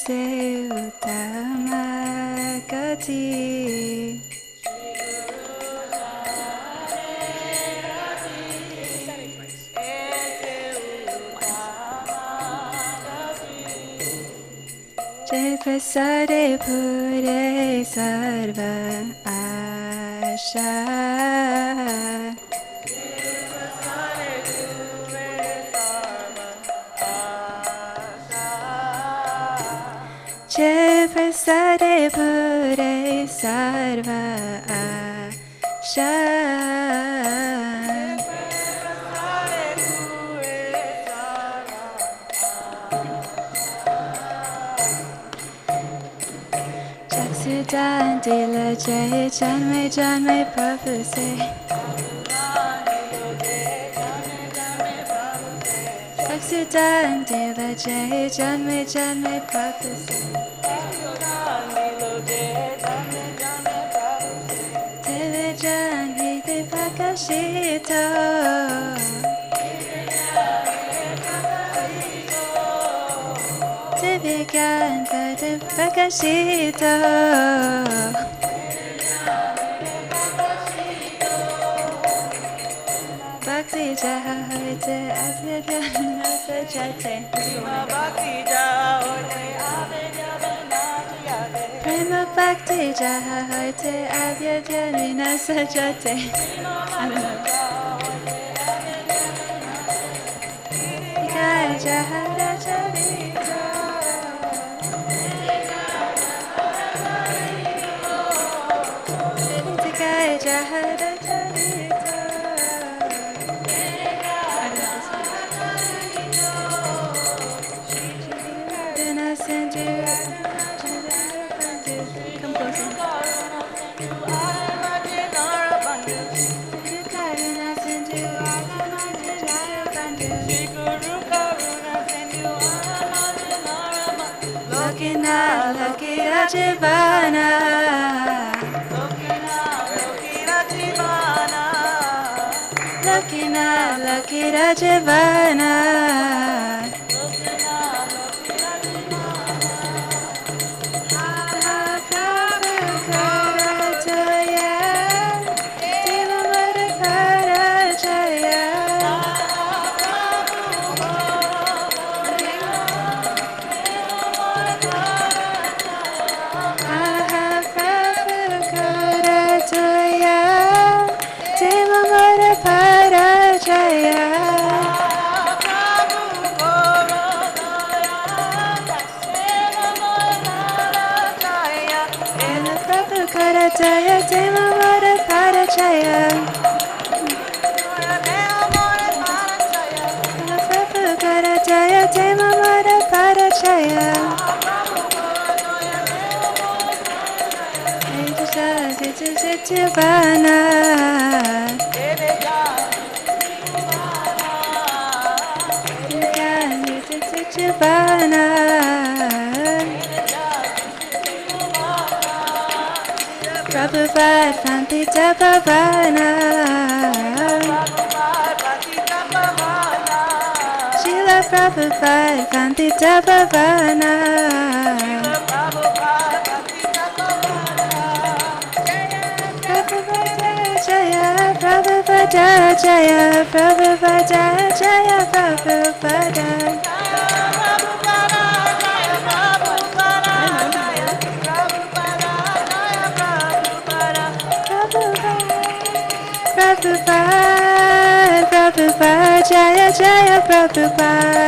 se uttama gati. Jai prasade pure sarva asha. Jai prasade pure sarva asha. Jaksudhan dila jai janme janme Prabhu se. Jaksudhan dila jai janme janme Prabhu se. Dila janme divakashito. Divyaganta divakashito. Bhakti jahote avyadhyana sajate. Prema bhakti jahote avyadhyana sajate. Jai jahara charita. Jai jahara charita. Come closer. Lokina lokira jivana. Lokina lokira jivana. Jaya Deva Mara Parajaya. Prabhu Kara Jaya Deva Mara Parajaya. Jivana. Jivana. Prabhupada Pantita Pavana. Srila Prabhupada Pantita Pavana. Prabhupada Jaya Prabhupada Jaya Prabhupada Jaya Prabhupada. Prabhupada, Prabhupada, Jaya Jaya Prabhupada.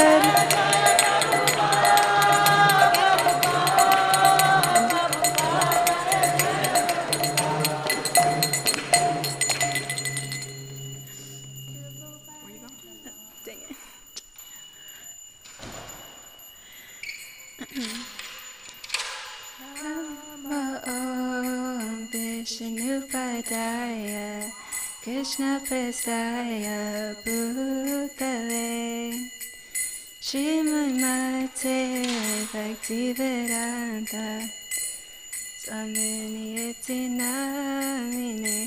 Vishnupadaya Krishna Prasaya Bhutale Srimate Bhaktivedanta Swaminiti Namine.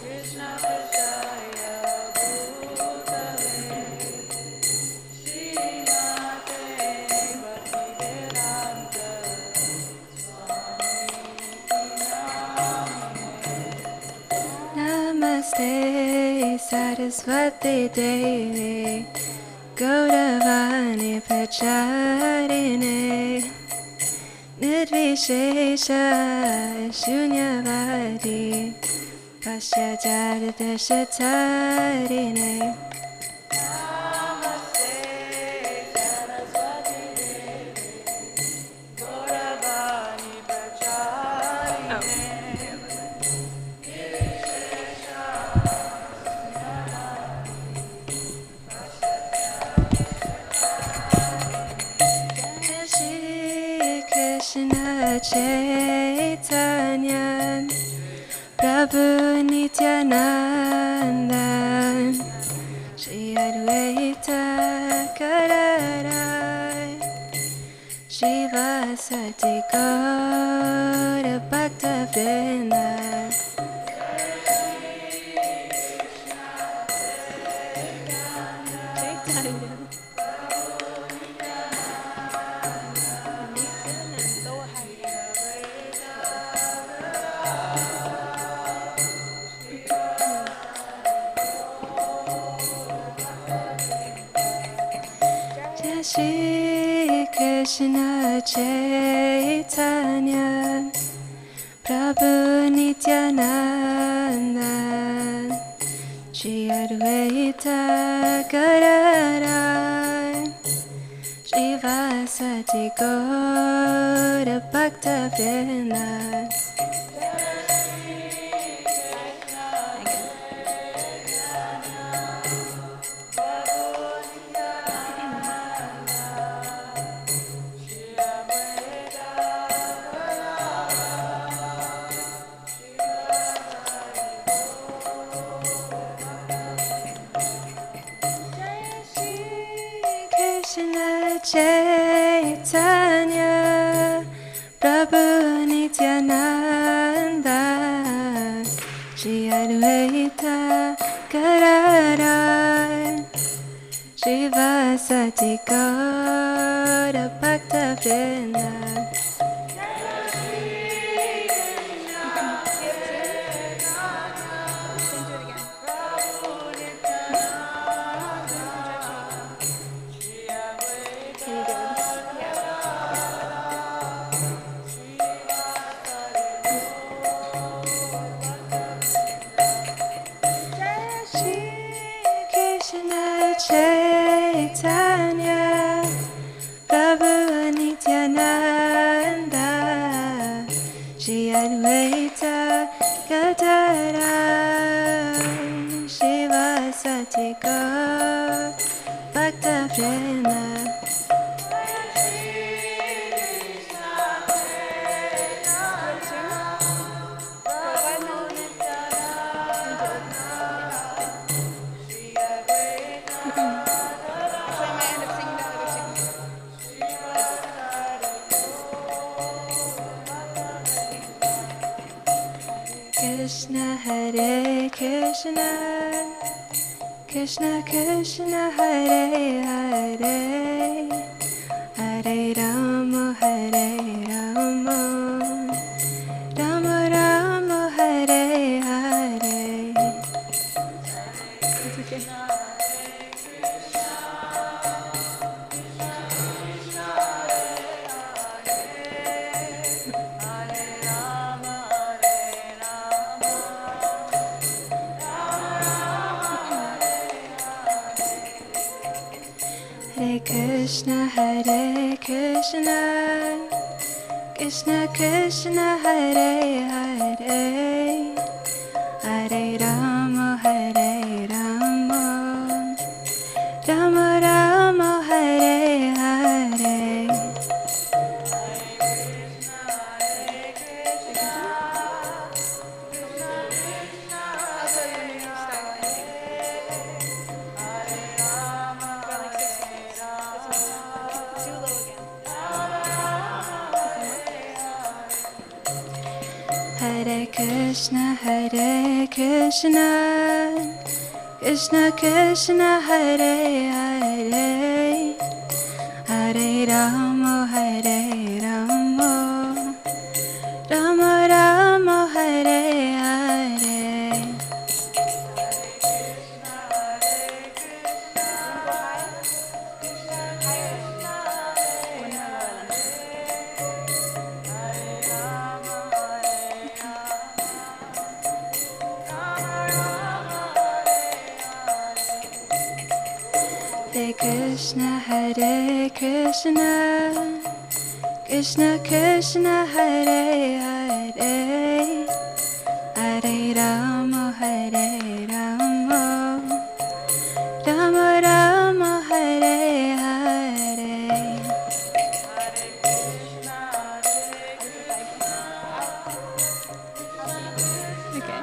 Krishna Prasaya Bhutale Saraswati Devi Gauravani Pracharine Nirvishesha Shunyavadi Pashyajara Dashatarine Krishna Chaitanya Prabhu Nityananda Shri Advaita Kararai Shiva Sati Gaura Bhakta Vrinda Shri Krishna Chaitanya Prabhu Nityananda Shri Advaita Kararai Shiva Sati Gaura Bhakta Vrinda Chaitanya Prabhu Nityananda Shri Advaita Kararai Shiva Sati Gaura Bhakta Vrinda Chaitanya Prabhu Nityananda Shri Advaita Kararai Shiva Sati Gaura Bhakta Vrinda Krishna Hare Krishna Krishna Krishna Hare Hare Hare Rama Hare Rama Rama Rama Hare Hare Hare Krishna Krishna Krishna Hare Hare Hare Rama Hare Rama Rama Rama Hare Hare Hare Krishna Krishna Krishna Hare Hare Hare Rama Hare Rama Rama Rama Hare Hare Hare Krishna, Krishna Krishna Hare Hare, Hare Rama Hare Rama, Rama Rama Hare Hare. Okay.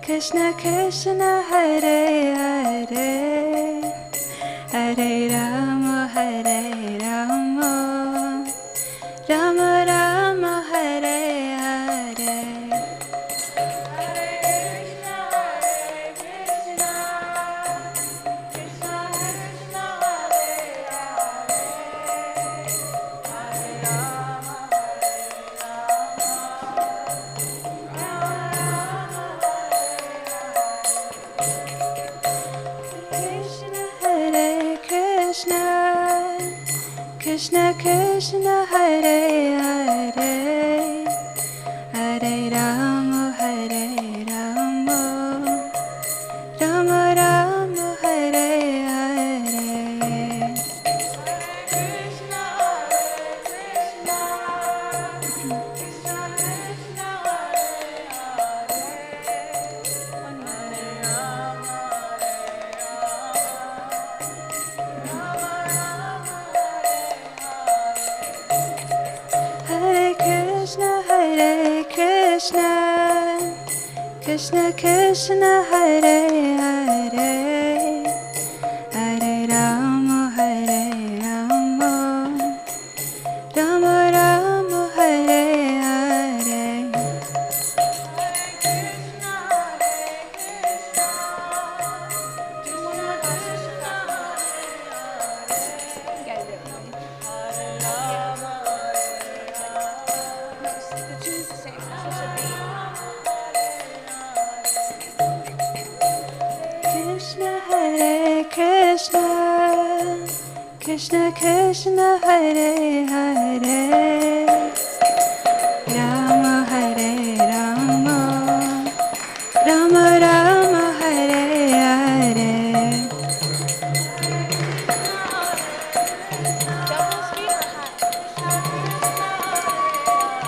Krishna Krishna Hare Hare, Hare Rama Hare Rama, Rama Rama Hare Hare. Krishna Krishna Hare Hare, Hare Rama Hare Rama, Rama Rama Hare Hare. Krishna Krishna Hare Hare, Hare Rama Hare Rama, Rama Rama Hare Hare. Krishna Krishna Hare Hare, Rama Hare Rama, Rama Rama Hare Hare. Double speed or high?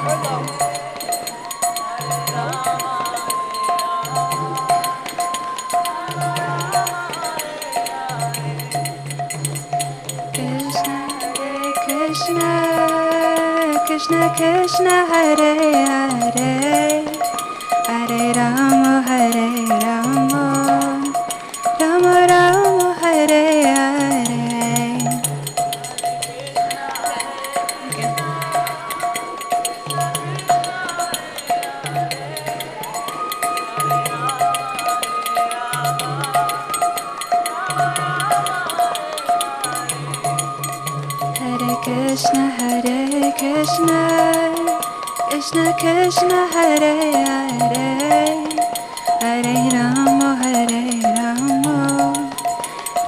Or low? Krishna Krishna Hare Hare, Hare Rama Hare Rama, Rama Rama Hare Hare. Krishna Hare Krishna, Krishna Krishna Hare Hare, Hare Rama Hare Rama,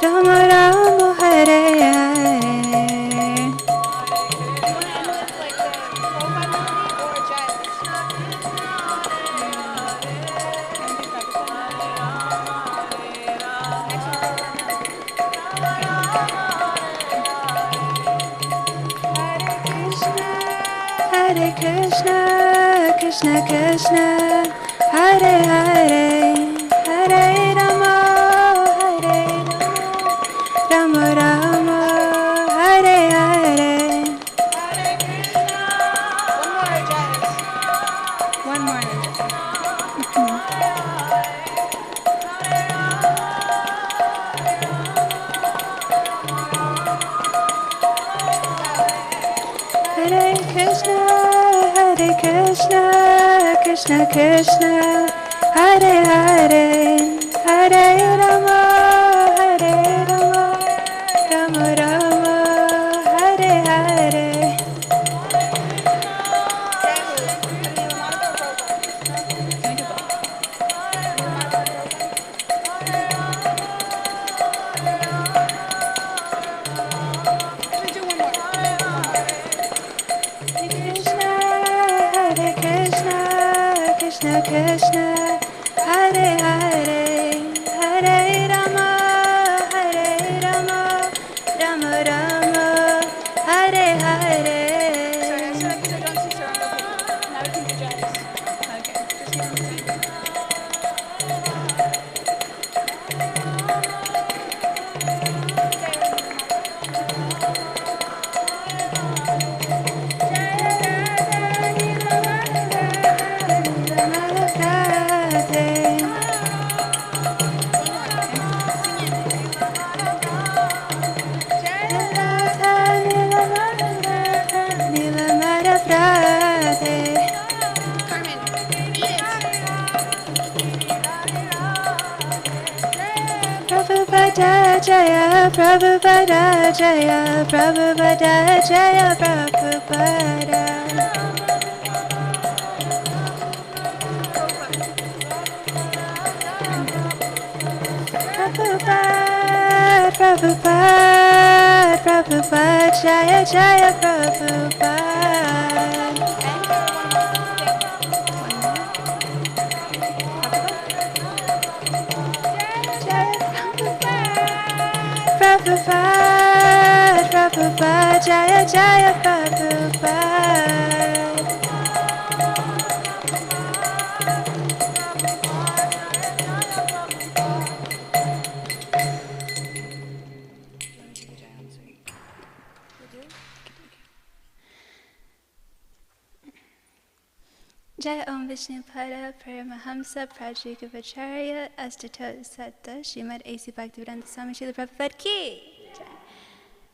Rama Rama Hare Hare. Hare Krishna, Krishna Krishna, Hare Hare, Hare Rama, Hare Rama, Rama Rama, Hare Hare. One more, Janice. Hare Krishna, Hare Krishna, Krishna Krishna, Hare Hare, Hare Rama, Hare Rama, Rama Rama, Hare Hare. Krishna, Hare Hare, Hare Rama, Hare Rama, Rama Rama, Hare Hare. Sorry, I said I don't see Saranga people. Now we can do jais. Okay, just give them a second. Carmen, eat it. Prabhupada Jaya, Prabhupada Jaya, Prabhupada Jaya, Prabhupada. Prabhupada, Prabhupada, Prabhupada Jaya, Jaya, Prabhupada. Prabhupada, Prabhupada, Jaya Jaya Prabhupada. Jai Om Vishnu Pada Paramahamsa Prajikavacharya Astato Satta Srimad A.C. Bhaktivedanta Swami Srila Prabhupada Ki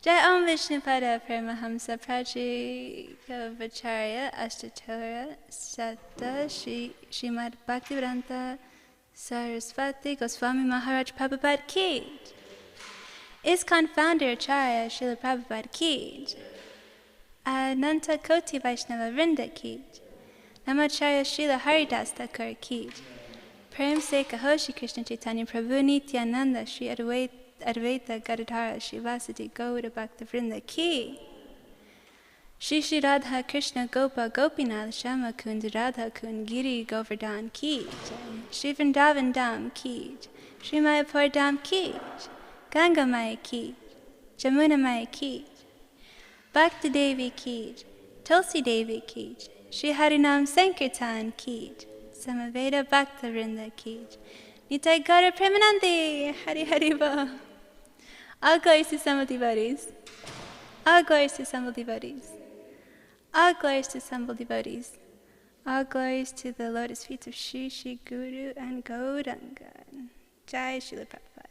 Jai Om Vishnu Pada Paramahamsa Prajikavacharya Astato Satta Srimad Bhaktivedanta Sarasvati Goswami Maharaj Prabhupada Ki Iskcon founder Acharya Srila Prabhupada Ki Ananta Koti Vaishnava Vrinda Ki Namacharya Srila Haridas Thakur Ki Prem Se Kaho Shri Krishna Chaitanya Prabhu Nityananda Shri Advaita Gadadhara Shri Vasadi Gaura Bhakta Vrinda Ki Shri Radha Krishna Gopa Gopinath Shama Kund Radha Kund Giri Govardhan Ki Shri Vrindavan Dham Ki Shri Mayapur Dham Ki Ganga Maya Ki Jamuna Maya Ki Bhakti Devi Ki Tulsi Devi Ki Shri Harinam Sankirtan Ki Samaveda Bhakta Vrinda Ki Nitai Gaura Premanandi Hari Hari Bo. All glories to assembled devotees. All glories to assembled devotees. All glories to assembled devotees. All glories to the lotus feet of Shri Shri Guru and Gauranga. Jai Srila Prabhupada.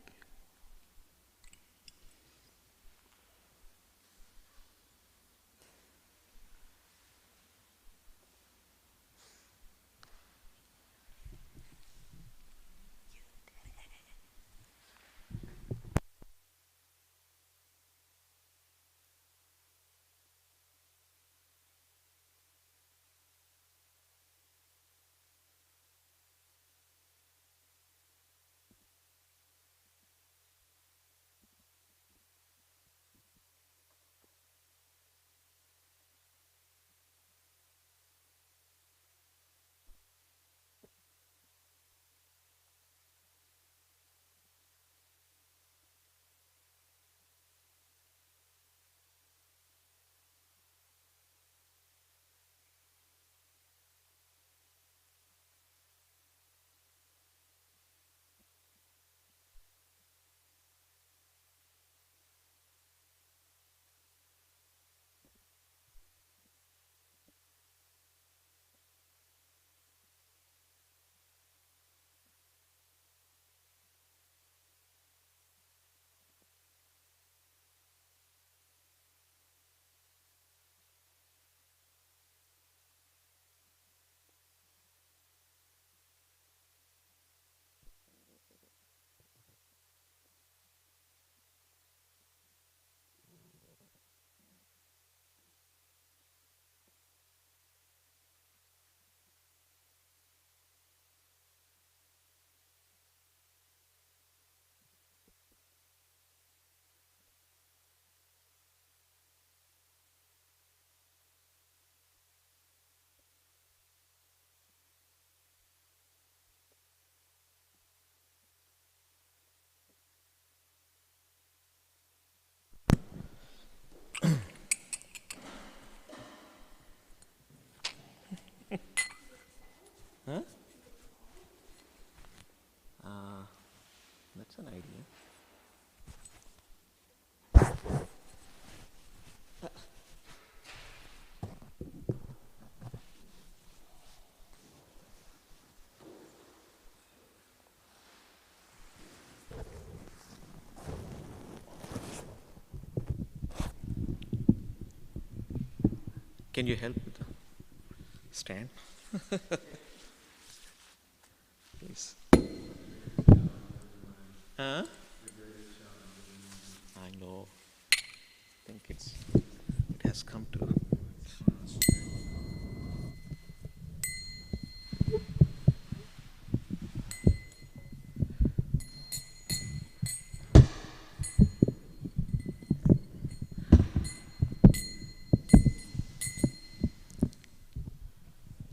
an idea. Can you help with the stand? Please. Huh? I know. I think it has come to.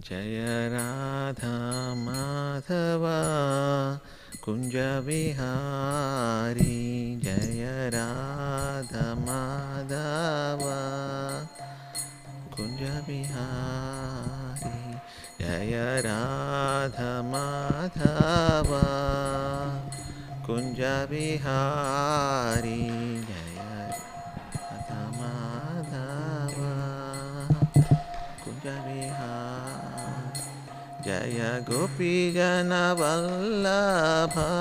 Jaya Radha Madhava Kunja Vihari Jaya Radha Madhava Kunja Vihari Jaya Radha Madhava Kunja Vihari Jaya Radha Madhava Kunja Vihari Jaya Gopi Jana Vallabha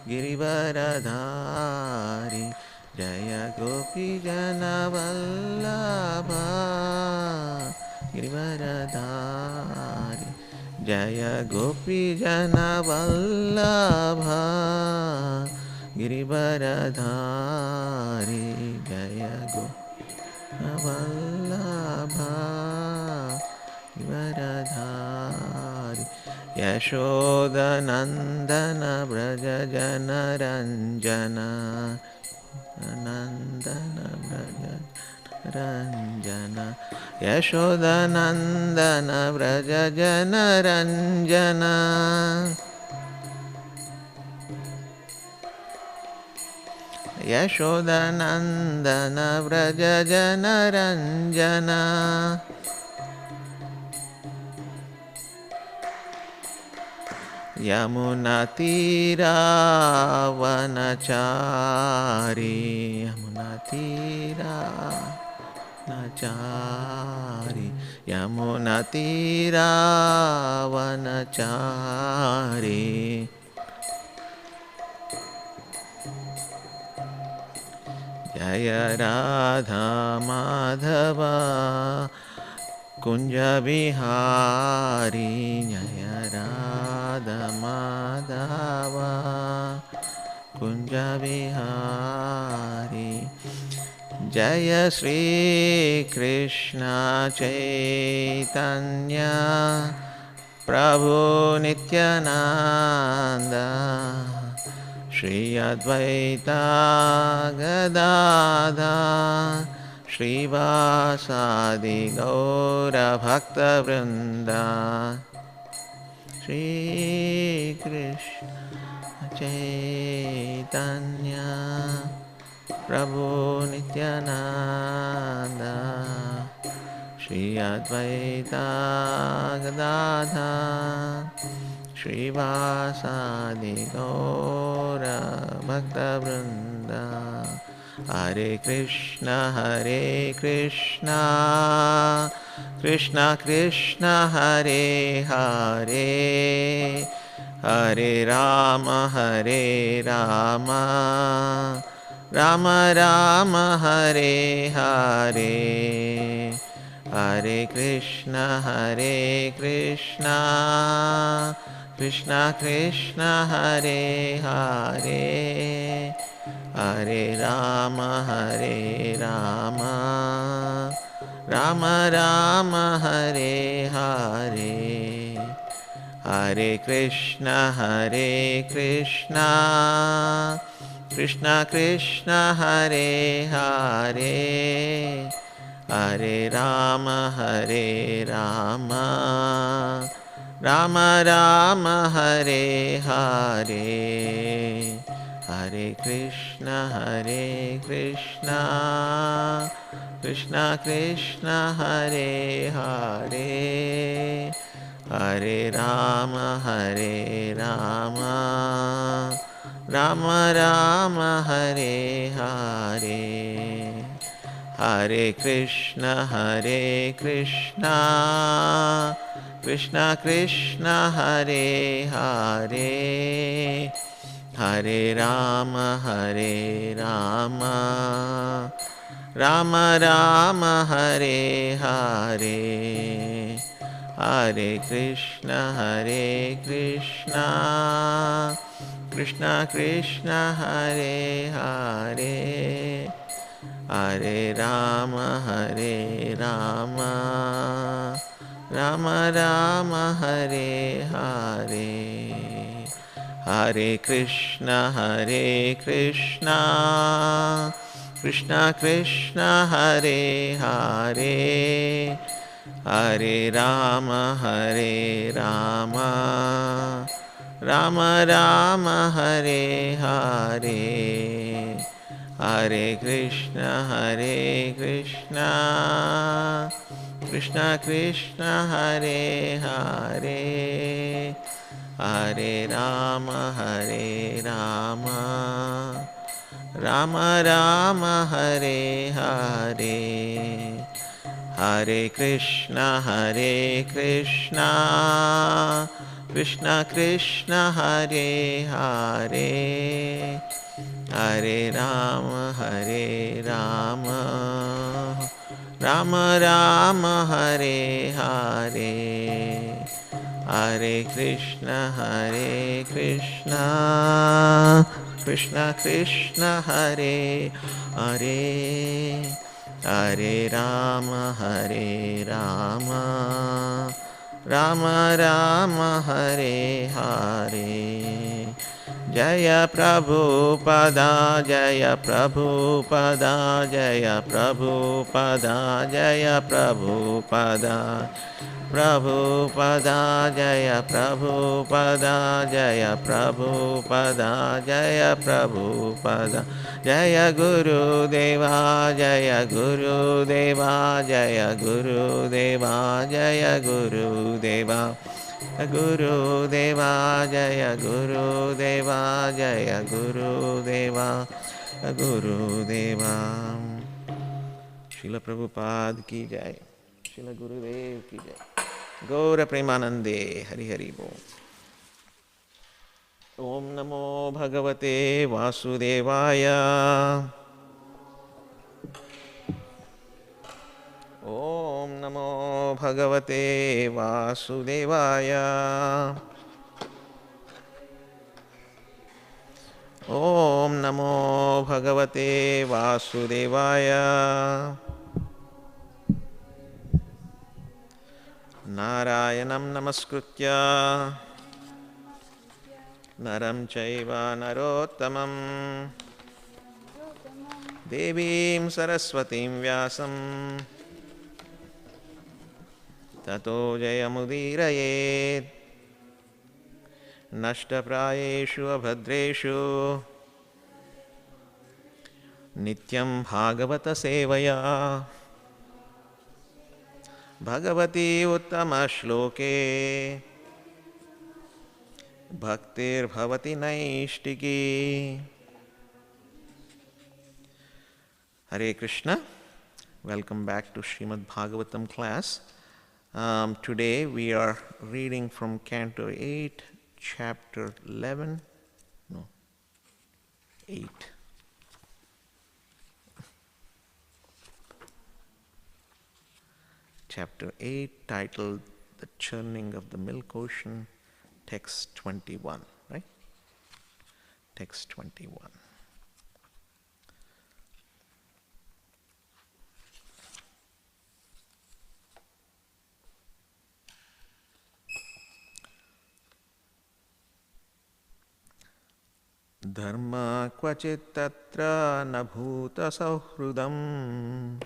Girivaradhari Jaya Gopi Jana Vallabha Girivaradhari Jaya Gopi Jana Vallabha Girivaradhari Jaya Gopi Vallabha Girivaradhari Yashoda Nandana Braja Jana Ranjana Nandana Braja Ranjana Yashoda Nandana Braja Jana Ranjana Yashoda Nandana Braja Jana Ranjana Yamuna Tira Vanachari Yamuna Tira Vanachari Yamuna Tira Vanachari Jaya Radha Madhava Kunja Vihari Jaya Radha Madhava Kunja Vihari Jaya Sri Krishna Chaitanya Prabhu Nityananda Shri Advaita Gadadha Shri Vasadi Gaura Bhakta Vrinda Shri Krishna Chaitanya Prabhu Nityananda Shri Advaita Gadadha Shri Vasadi Gaura Bhakta Vrinda Hare Krishna Krishna Krishna Hare Hare Hare Rama Rama Rama Hare Hare Hare Krishna Krishna Krishna Hare Hare Hare Rama Rama Rama Hare Hare Hare Krishna Krishna Krishna Hare Hare Hare Rama Rama Rama Hare Hare Hare Krishna Krishna Krishna Hare Hare Hare Rama Rama Rama Hare Hare, Hare Krishna Krishna Krishna Hare Hare, Hare Rama Rama Rama Hare Hare, Hare Krishna Krishna Krishna Hare Hare, Hare Rama Rama Rama Hare Hare, Hare Krishna Krishna Krishna Hare Hare, Hare Rama Rama Rama Hare Hare, Hare Krishna Krishna Krishna Hare Hare, Hare Rama Rama Rama Hare Hare, Hare Krishna Krishna Krishna Hare Hare, Hare Rama Rama Rama Hare Hare, Hare Krishna Krishna Krishna Hare Hare, Hare Rama Rama Rama Hare Hare. Jaya Prabhupada, Jaya Prabhupada, Jaya Prabhupada, Jaya Prabhupada, Prabhupada, Jaya Prabhupada, Jaya Prabhupada, Jaya Prabhupada, Jaya Guru Deva, Jaya Guru Deva, Jaya Guru Deva, Jaya Guru Deva, Guru Deva, Jaya Guru Deva, Jaya Guru Deva, Guru Deva. Srila Prabhupada ki jai, Srila Gurudev ki jai. Gaura Premanande, Hari Hari Bol. Om Namo Bhagavate Vasudevaya. Om Namo Bhagavate Vasudevaya. Om Namo Bhagavate Vasudevaya. Narayanam Namaskritya Naram Chaiva Narottamam Devim Saraswatim Vyasam Tato Jayamudirayet Nashtaprayeshu Abhadreshu Nityam Bhagavata Sevaya Bhagavati Uttama Shloke Bhaktir Bhavati Naishtiki. Hare Krishna. Welcome back to Srimad Bhagavatam class. Today we are reading from Canto 8, Chapter 11. No, 8. Chapter 8, titled The Churning of the Milk Ocean, text 21, right? Text 21. Dharma kvachit tatra nabhuta sauhrudam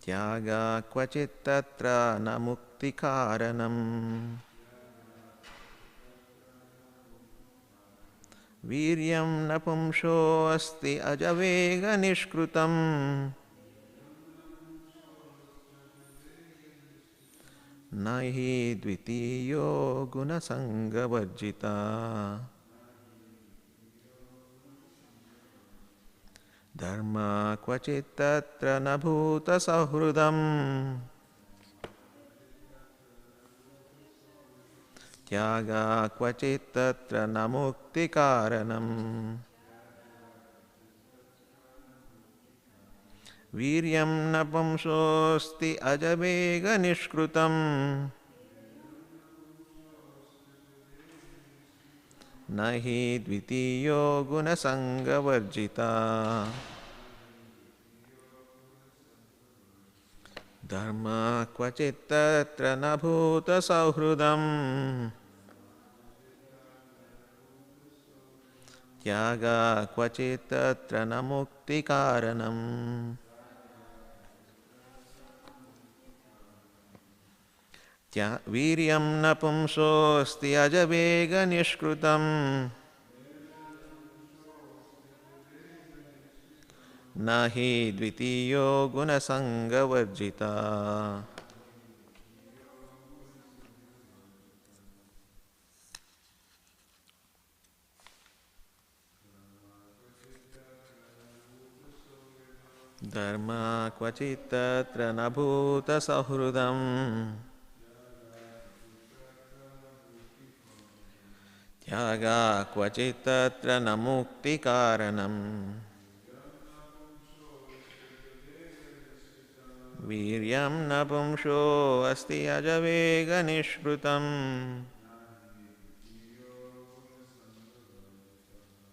Tyaga kvachit tatra namukti karanam Viryam napumsho asti ajavega nishkrutam nahi dvitiyo gunasangavarjita. Dharma kvachit tatra na bhuta sahrudam. Tyaga kvachit tatra na mukti karanam. Viryam napamsosti ajavega nishkrutam. Nahi dvitiyo gunasangavarjita. Dharma kvachit tatra na bhuta sahrudam. Tyaga kvachit tatra na mukti karanam. Viryam napumsosti ajavega nishkrutam. Nahi dvitiyo gunasangavarjita. Dharma kvachit tatra na bhuta sahrudam. Tyaga kvachit tatra na mukti karanam. Viryam napumsho asti ajavega nishkrutam.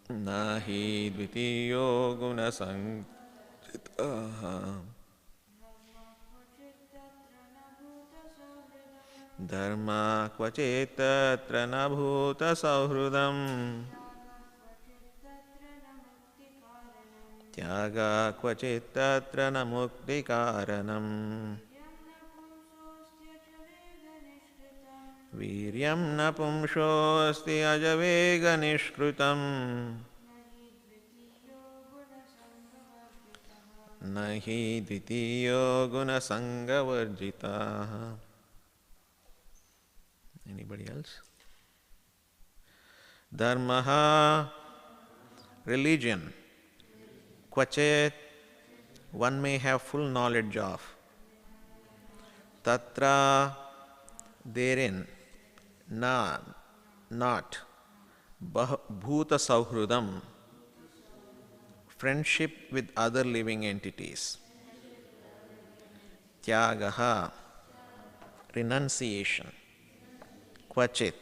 Nahi dvitiyo gunasangavarjita. Dharma kvachit tatra na bhuta sahrudam. Tyaga kvachit tatra na mukti karanam. Viryam napumsho asti ajavega nishkrutam. Nahi dvitiyo gunasangavarjita. Anybody else? Dharmaha, religion. Kvachet, one may have full knowledge of. Tatra, therein. Na, not. Bhuta sauhrudam, friendship with other living entities. Tyagaha, renunciation. Kvachit,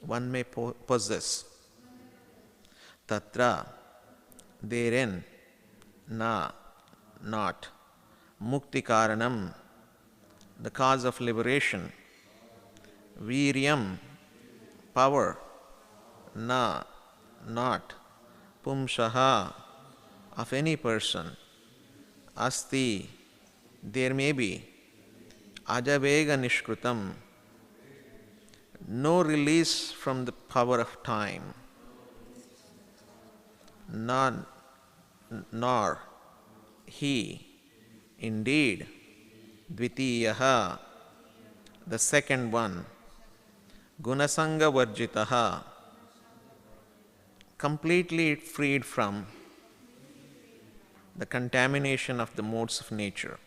one may possess. Tatra, therein. Na, not. Mukti karanam, the cause of liberation. Viryam, power. Na, not. Pumsaha, of any person. Asti, there may be. Ajavega nishkrutam, no release from the power of time. Nor he, indeed, dvitiyaha, the second one, gunasanga varjitaha, completely freed from the contamination of the modes of nature.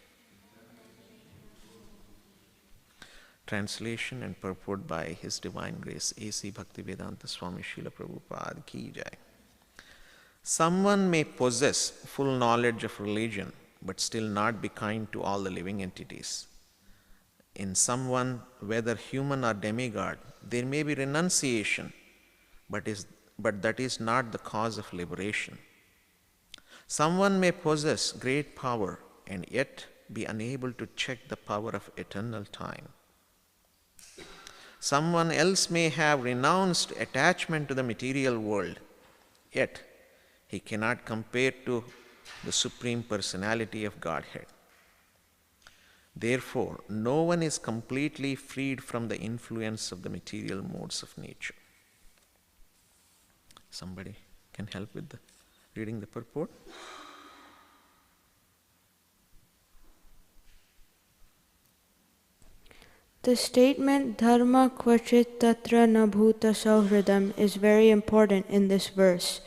Translation and purport by His Divine Grace A.C. Bhaktivedanta Swami Srila Prabhupada Ki Jai. Someone may possess full knowledge of religion but still not be kind to all the living entities. In someone, whether human or demigod, there may be renunciation, but that is not the cause of liberation. Someone may possess great power and yet be unable to check the power of eternal time. Someone else may have renounced attachment to the material world, yet he cannot compare to the Supreme Personality of Godhead. Therefore, no one is completely freed from the influence of the material modes of nature. Somebody can help with reading the purport? The statement dharma kvachit tatra na bhuta sauhridam is very important in this verse.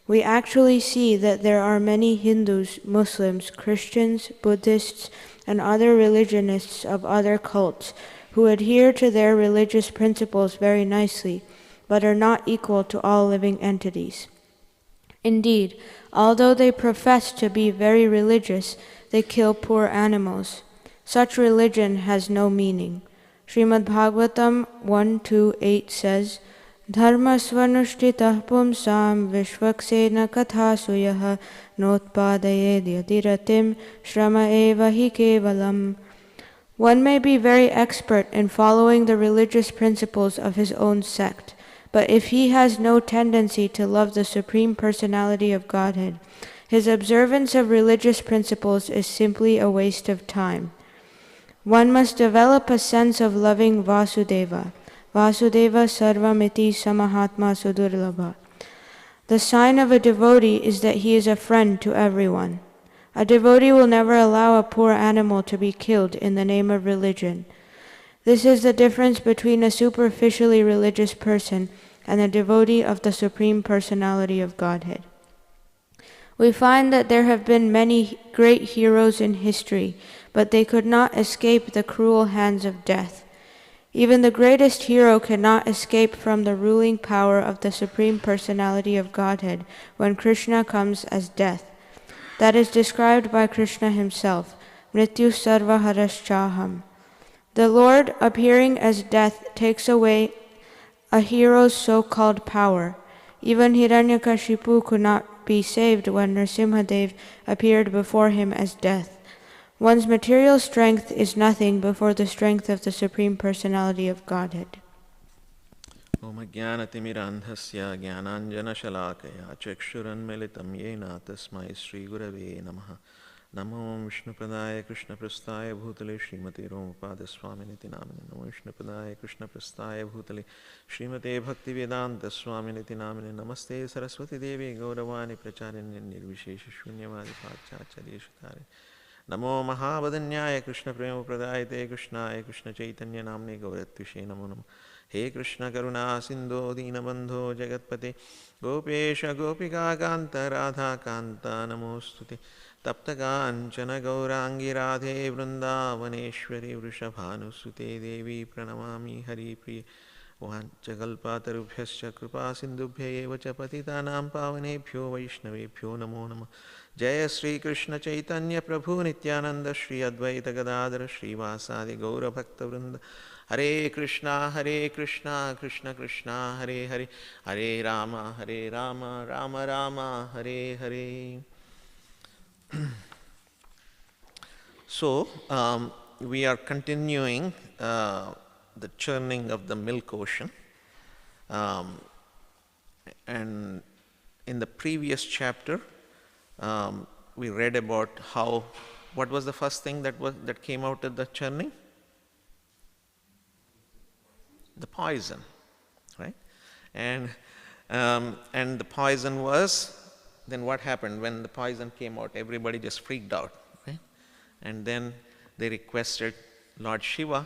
We actually see that there are many Hindus, Muslims, Christians, Buddhists, and other religionists of other cults who adhere to their religious principles very nicely, but are not equal to all living entities. Indeed, although they profess to be very religious, they kill poor animals. Such religion has no meaning. Srimad Bhagavatam 1.2.8 says, Dharma svanushtitah pumsam vishvaksena kathasuyah notpadayed yadiratim shrama eva hi kevalam. One may be very expert in following the religious principles of his own sect, but if he has no tendency to love the Supreme Personality of Godhead, his observance of religious principles is simply a waste of time. One must develop a sense of loving Vasudeva. Vasudeva sarvamiti samahatma sudurlabha. The sign of a devotee is that he is a friend to everyone. A devotee will never allow a poor animal to be killed in the name of religion. This is the difference between a superficially religious person and a devotee of the Supreme Personality of Godhead. We find that there have been many great heroes in history, but they could not escape the cruel hands of death. Even the greatest hero cannot escape from the ruling power of the Supreme Personality of Godhead when Krishna comes as death. That is described by Krishna himself, Mrityu sarva haraschaham. The Lord, appearing as death, takes away a hero's so-called power. Even Hiranyakashipu could not be saved when Nrsimhadev appeared before him as death. One's material strength is nothing before the strength of the Supreme Personality of Godhead. Om Jnanatimirandhasya Jnananjanashalakaya Chakshuranmilitam Yena Tasmai Sri Gurave Namaha Namo Vishnupadaya Krishna Prasthaya Bhutale Srimati Romapada Swaminiti Namini Namo Vishnupadaya Krishna Prasthaya Bhutale Srimate Bhaktivedanta Swaminiti Namini Namaste Saraswati Devi Gauravani Pracharinya Nirvishesha Shunyavadi Pachacharya Shutare Namo Mahavadanyaya Krishna Prema Pradayate Krishnaya Krishna Chaitanya Namne Gauratvishe Namo Namo He Krishna Karuna Sindho Dinabandho Jagatpate Gopesha Gopika Kanta Radha Kanta Namostute Tapta Kanchana Gaurangi Radhe Vrindavaneshwari Vrishabhanusute Devi Pranamami Hari Priya Vanchakalpatarubhyascha Kripa Sindhubhya eva cha patitanam pavanebhyo Vaishnavebhyo Namo Namah Jaya Sri Krishna Chaitanya Prabhu Nityananda Shri Advaita Gadadara Shri Vasadi Gaura Bhakta Vrinda Hare Krishna Krishna Krishna Hare Hare Hare Rama Rama Rama Hare Hare. So we are continuing the churning of the milk ocean, and in the previous chapter we read about how, what was the first thing that came out of the churning? The poison, right? And the poison was, then what happened when the poison came out? Everybody just freaked out, right? And then they requested Lord Shiva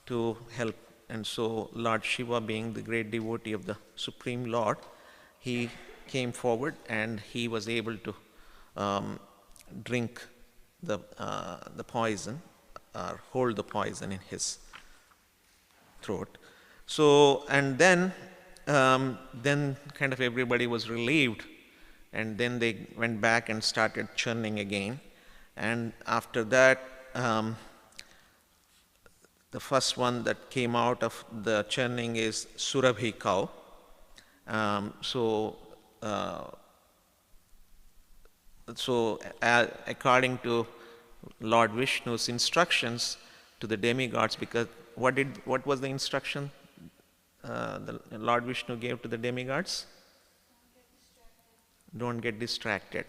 to help, and so Lord Shiva, being the great devotee of the Supreme Lord, he came forward and he was able to drink the poison, or hold the poison in his throat. So, and then kind of everybody was relieved, and then they went back and started churning again. And after that, the first one that came out of the churning is Surabhi cow. According to Lord Vishnu's instructions to the demigods, because what was the instruction the Lord Vishnu gave to the demigods? Don't get distracted.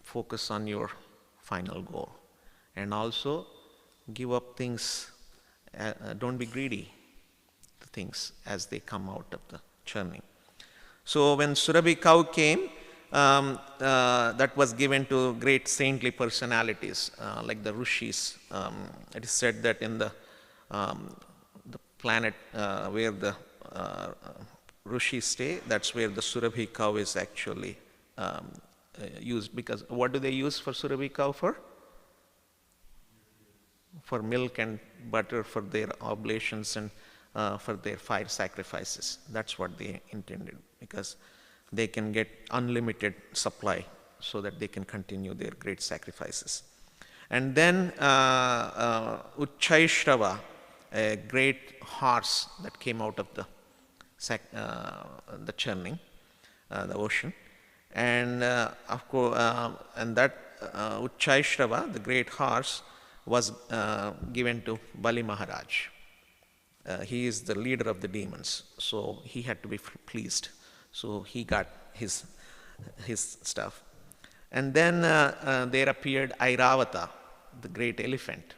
Focus on your final goal. And also give up things, don't be greedy to things as they come out of the churning. So when Surabhi cow came, that was given to great saintly personalities like the Rishis. It is said that in the the planet where the Rishis stay, that's where the Surabhi cow is actually used. Because what do they use for Surabhi cow for? For milk and butter, for their oblations and for their fire sacrifices. That's what they intended, because they can get unlimited supply so that they can continue their great sacrifices. And then Uchchaishrava, a great horse that came out of the churning, the ocean. And of course, and that Uchchaishrava, the great horse, was given to Bali Maharaj. He is the leader of the demons, so he had to be pleased. So he got his stuff. And then there appeared Airavata, the great elephant.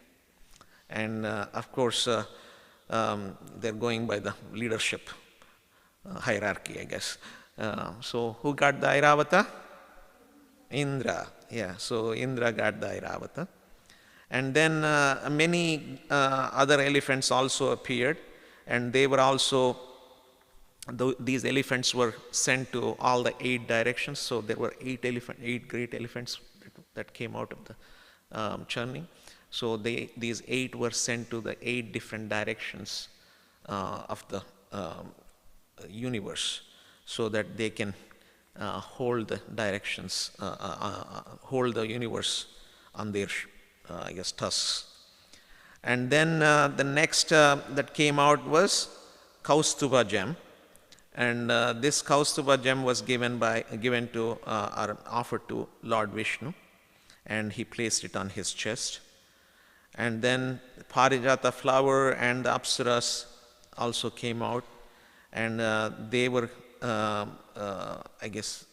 And of course, they're going by the leadership hierarchy, I guess. So who got the Airavata? Indra. Yeah, so Indra got the Airavata. And then many other elephants also appeared, and they were also, these elephants were sent to all the 8 directions. So there were 8 great elephants that came out of the churning. So these 8 were sent to the 8 different directions of the universe, so that they can hold the directions, hold the universe on their I guess tusks. And then the next that came out was Kaustuba gem, and this Kaustuba gem was given to or offered to Lord Vishnu, and he placed it on his chest. And then Parijata flower and the Apsaras also came out, and they were I guess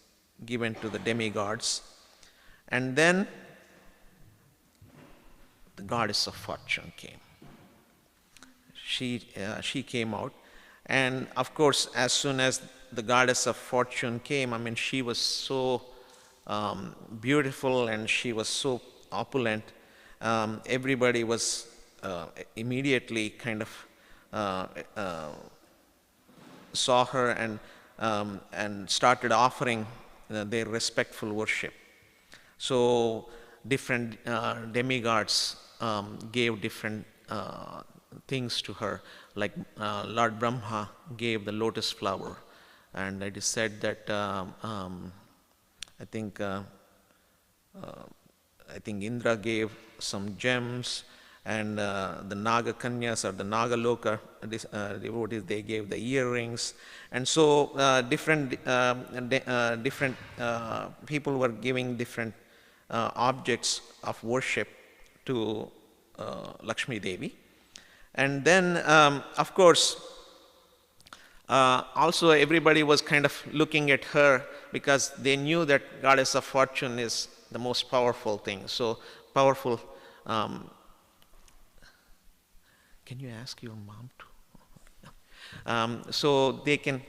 given to the demigods. And then the goddess of fortune came. She came out, and of course, as soon as the goddess of fortune came, I mean, she was so beautiful and she was so opulent. Everybody was immediately kind of saw her and started offering their respectful worship. So different demigods gave different things to her, like Lord Brahma gave the lotus flower, and it is said that I think Indra gave some gems, and the Naga Kanyas or the Naga Loka devotees, they gave the earrings, and so different people were giving different objects of worship to Lakshmi Devi. And then, of course, also everybody was kind of looking at her, because they knew that goddess of fortune is the most powerful thing. So powerful. Can you ask your mom to? So they can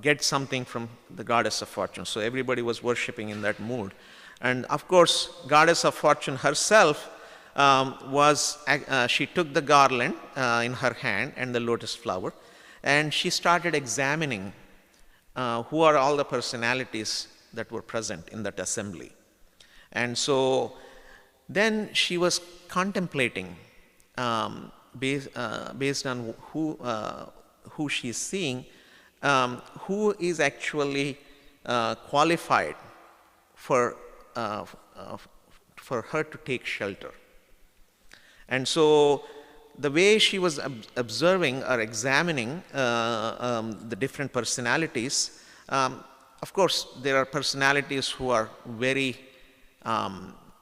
get something from the goddess of fortune. So everybody was worshipping in that mood. And of course, goddess of fortune herself she took the garland in her hand and the lotus flower, and she started examining who are all the personalities that were present in that assembly. And so then she was contemplating, based on who she's seeing, who is actually qualified for her to take shelter. And so the way she was observing or examining the different personalities, of course, there are personalities who are very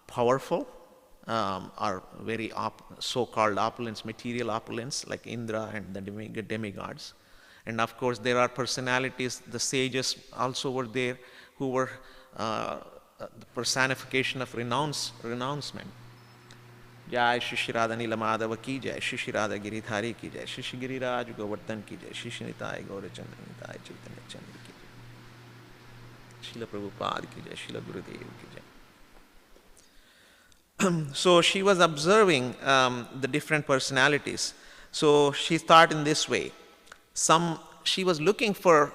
powerful, are very so-called opulence, material opulence, like Indra and the demigods. And of course, there are personalities, the sages also were there, who were the personification of renouncement. Jai Shri Radha Nila Madhava ki jai, Shri Radha Giridhari ki jai, Shri Giriraj Govardhan ki jai, Shri Nitai Gaurachandra Nitai Chaitanya Chandra ki jai, Srila Prabhupada ki jai, Srila Gurudev ki So she was observing the different personalities. So she thought in this way. She was looking for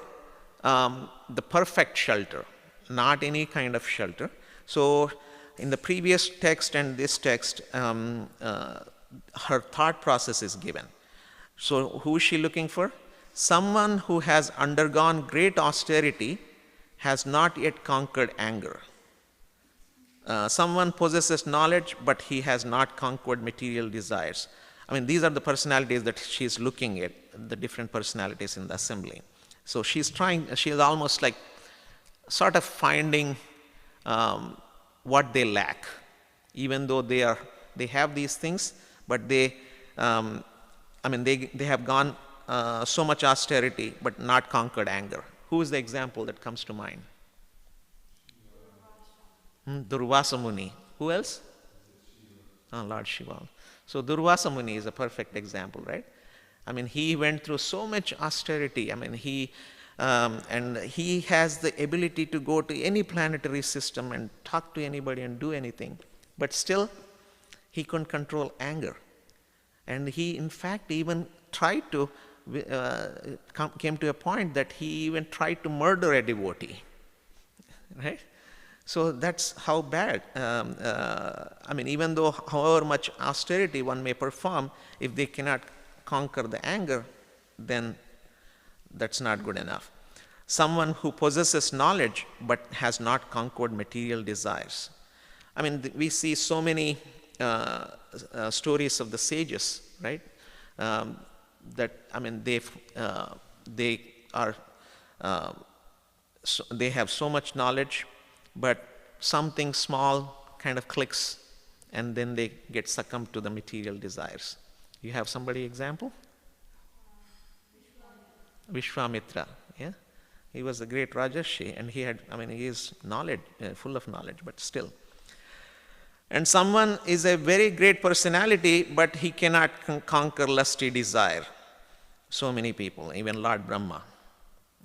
the perfect shelter, not any kind of shelter. So in the previous text and this text, her thought process is given. So who is she looking for? Someone who has undergone great austerity, has not yet conquered anger. Someone possesses knowledge, but he has not conquered material desires. I mean, these are the personalities that she's looking at, the different personalities in the assembly. So she's almost like sort of finding what they lack, even though they have these things, but they have gone so much austerity, but not conquered anger. Who is the example that comes to mind? Durvasa Muni. Who else? Lord Shiva. So Durvasa Muni is a perfect example, right? I mean, he went through so much austerity. I mean, he has the ability to go to any planetary system and talk to anybody and do anything, but still he couldn't control anger. And he, in fact, even tried to, came to a point that he even tried to murder a devotee, right? So that's how bad. Even though however much austerity one may perform, if they cannot conquer the anger, then that's not good enough. Someone who possesses knowledge but has not conquered material desires. I mean, we see so many stories of the sages, right? They have so much knowledge, but something small kind of clicks, and then they get succumbed to the material desires. You have somebody example? Vishwamitra, yeah? He was a great Rajarshi, and he is knowledge, full of knowledge, but still. And someone is a very great personality, but he cannot conquer lusty desire. So many people, even Lord Brahma,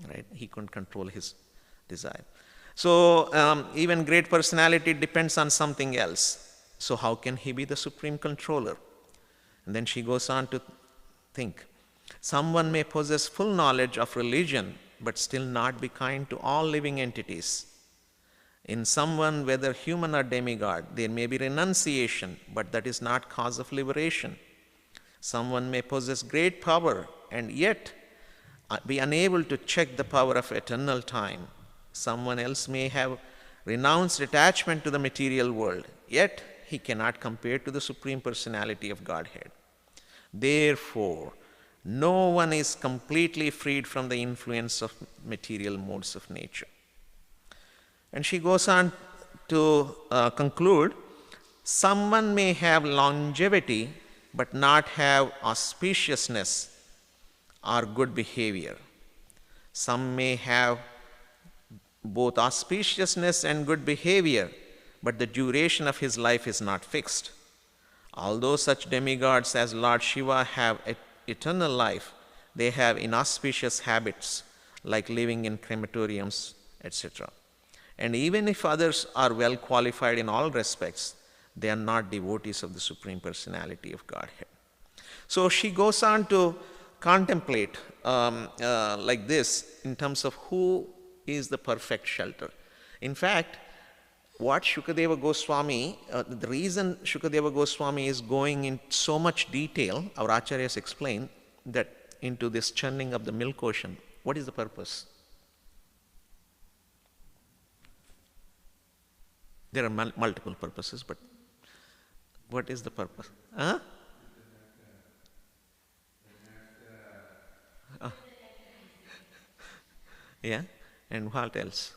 right? He couldn't control his desire. So even great personality depends on something else. So how can he be the supreme controller? And then she goes on to think. Someone may possess full knowledge of religion, but still not be kind to all living entities. In someone, whether human or demigod, there may be renunciation, but that is not cause of liberation. Someone may possess great power and yet be unable to check the power of eternal time. Someone else may have renounced attachment to the material world, yet he cannot compare to the Supreme Personality of Godhead. Therefore, no one is completely freed from the influence of material modes of nature. And she goes on to conclude, someone may have longevity but not have auspiciousness or good behavior. Some may have both auspiciousness and good behavior, but the duration of his life is not fixed. Although such demigods as Lord Shiva have eternal life, they have inauspicious habits like living in crematoriums, etc. And even if others are well qualified in all respects, they are not devotees of the Supreme Personality of Godhead. So she goes on to contemplate like this in terms of who is the perfect shelter. In fact, what Shukadeva Goswami, the reason Shukadeva Goswami is going in so much detail, our acharyas explain that into this churning of the milk ocean, what is the purpose? There are multiple purposes, but what is the purpose? Huh? Yeah, and what else?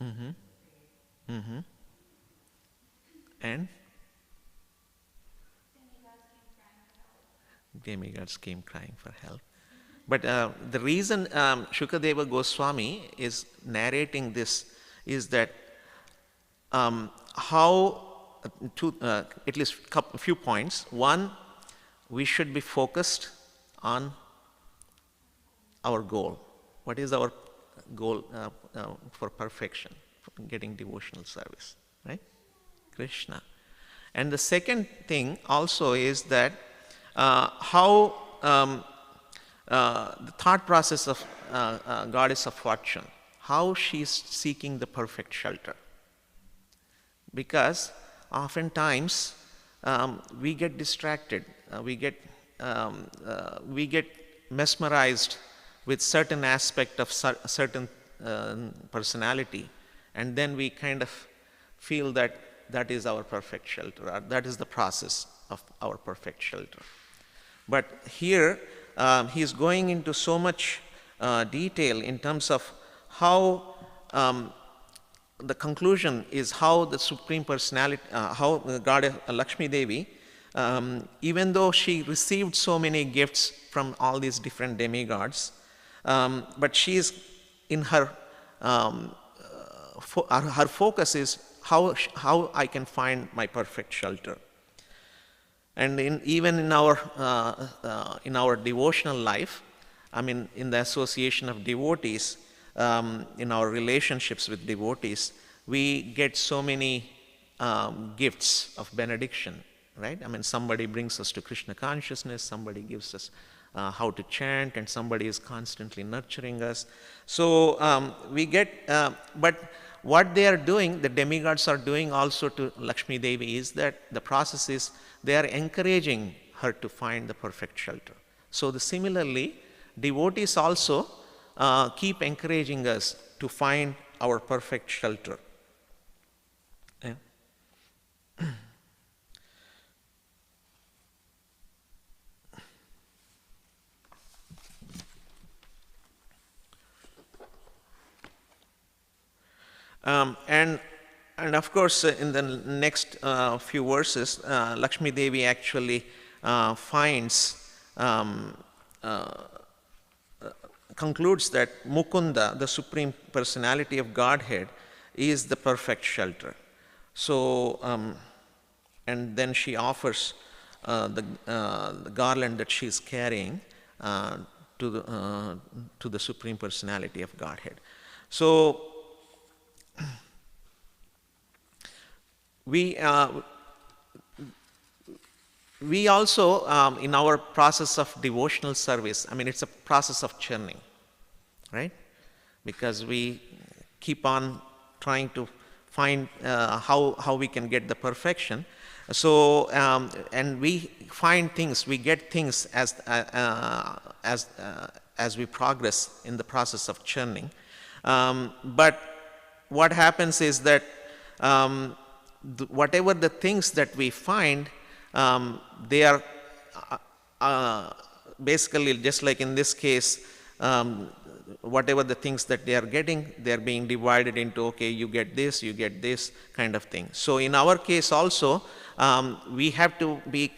Mm-hmm. Mm-hmm. And? Demigods came crying for help. But the reason Shukadeva Goswami is narrating this is that at least a few points. One, we should be focused on our goal. What is our goal, for perfection, for getting devotional service, right? Krishna. And the second thing also is that how the thought process of goddess of fortune, how she's seeking the perfect shelter. Because oftentimes we get distracted, we get mesmerized with certain aspect of certain personality, and then we kind of feel that that is our perfect shelter, or that is the process of our perfect shelter. But here he is going into so much detail in terms of how the conclusion is how the Supreme Personality, how Goddess Lakshmi Devi, even though she received so many gifts from all these different demigods, but she is in her her focus is how I can find my perfect shelter. And even in our devotional life, I mean, in the association of devotees, in our relationships with devotees, we get so many gifts of benediction, right? I mean, somebody brings us to Krishna consciousness, somebody gives us how to chant, and somebody is constantly nurturing us. So we get, but what they are doing, the demigods are doing also to Lakshmi Devi, is that the process is they are encouraging her to find the perfect shelter. So similarly, devotees also keep encouraging us to find our perfect shelter. Yeah. And of course, in the next few verses, Lakshmi Devi actually finds, concludes that Mukunda, the Supreme Personality of Godhead, is the perfect shelter. So, and then she offers the garland that she is carrying to the Supreme Personality of Godhead. So, we also, in our process of devotional service, I mean, it's a process of churning, right? Because we keep on trying to find how we can get the perfection. So, and we find things, we get things as we progress in the process of churning. But what happens is that whatever the things that we find, they are basically, just like in this case, whatever the things that they are getting, they are being divided into, okay, you get this kind of thing. So in our case also, we have to be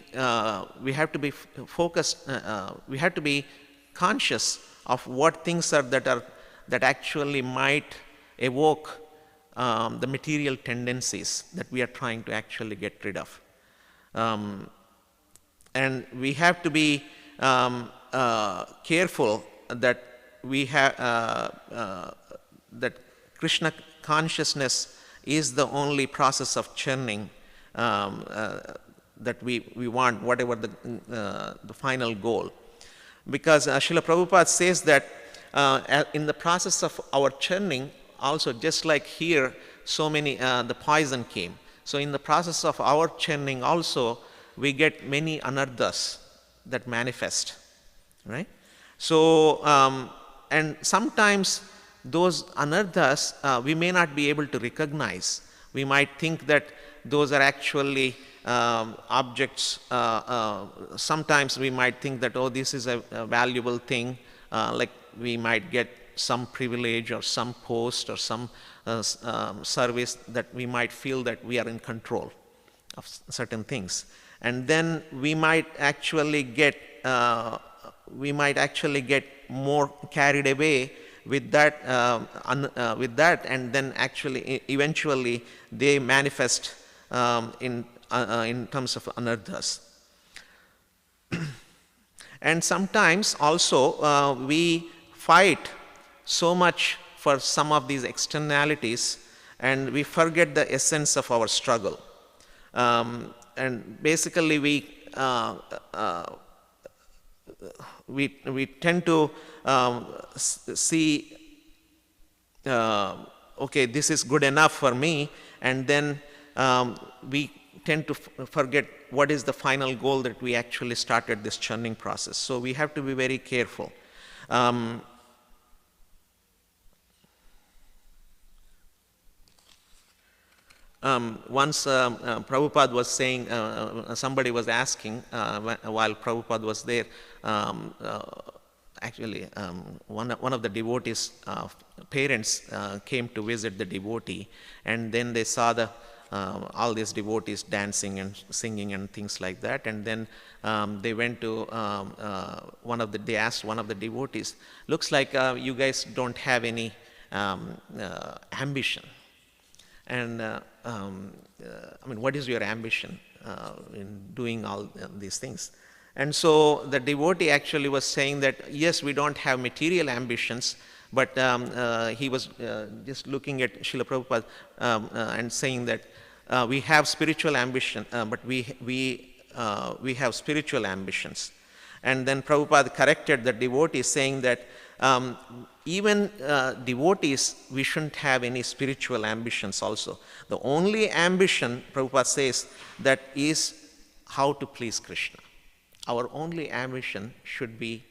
focused, we have to be conscious of what things are that actually might evoke the material tendencies that we are trying to actually get rid of. And we have to be careful that we have that Krishna consciousness is the only process of churning that we want, whatever the final goal. Because Srila Prabhupada says that in the process of our churning, also just like here, so many, the poison came. So in the process of our churning also, we get many anarthas that manifest, right? So, and sometimes those anarthas we may not be able to recognize. We might think that those are actually objects. Sometimes we might think that, oh, this is a valuable thing, like we might get some privilege or some post or some service that we might feel that we are in control of certain things. And then we might actually get more carried away with that, and then actually eventually they manifest in terms of anarthas. And sometimes also we fight so much for some of these externalities, and we forget the essence of our struggle. And basically, we tend to see, okay, this is good enough for me, and then we tend to forget what is the final goal that we actually started this churning process. So we have to be very careful. Once Prabhupada was saying, somebody was asking while Prabhupada was there, actually one of the devotees' parents came to visit the devotee, and then they saw all these devotees dancing and singing and things like that, and then they went to they asked one of the devotees, looks like you guys don't have any ambition. And I mean, what is your ambition in doing all these things? And so the devotee actually was saying that, yes, we don't have material ambitions, but he was just looking at Srila Prabhupada and saying that we have spiritual ambition, but we have spiritual ambitions. And then Prabhupada corrected the devotee, saying that even devotees, we shouldn't have any spiritual ambitions also. The only ambition, Prabhupada says, that is how to please Krishna. Our only ambition should be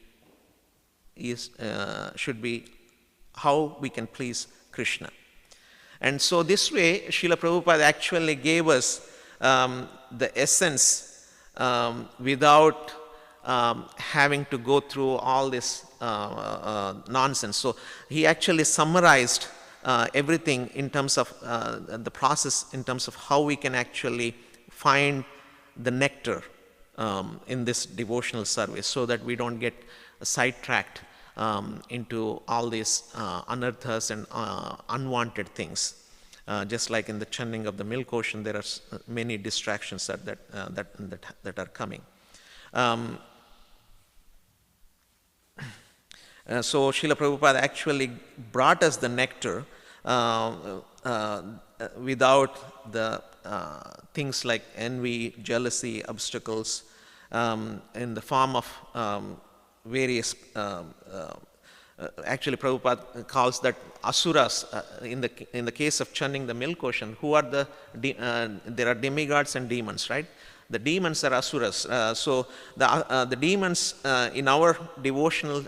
how we can please Krishna. And so this way, Srila Prabhupada actually gave us the essence without having to go through all this nonsense. So he actually summarized everything in terms of the process, in terms of how we can actually find the nectar in this devotional service, so that we don't get sidetracked into all these anarthas and unwanted things. Just like in the churning of the milk ocean, there are many distractions that are coming. So Srila Prabhupada actually brought us the nectar without the things like envy, jealousy, obstacles, in the form of various. Actually, Prabhupada calls that asuras. In the case of churning the milk ocean, who are there are demigods and demons, right? The demons are asuras. So the demons in our devotional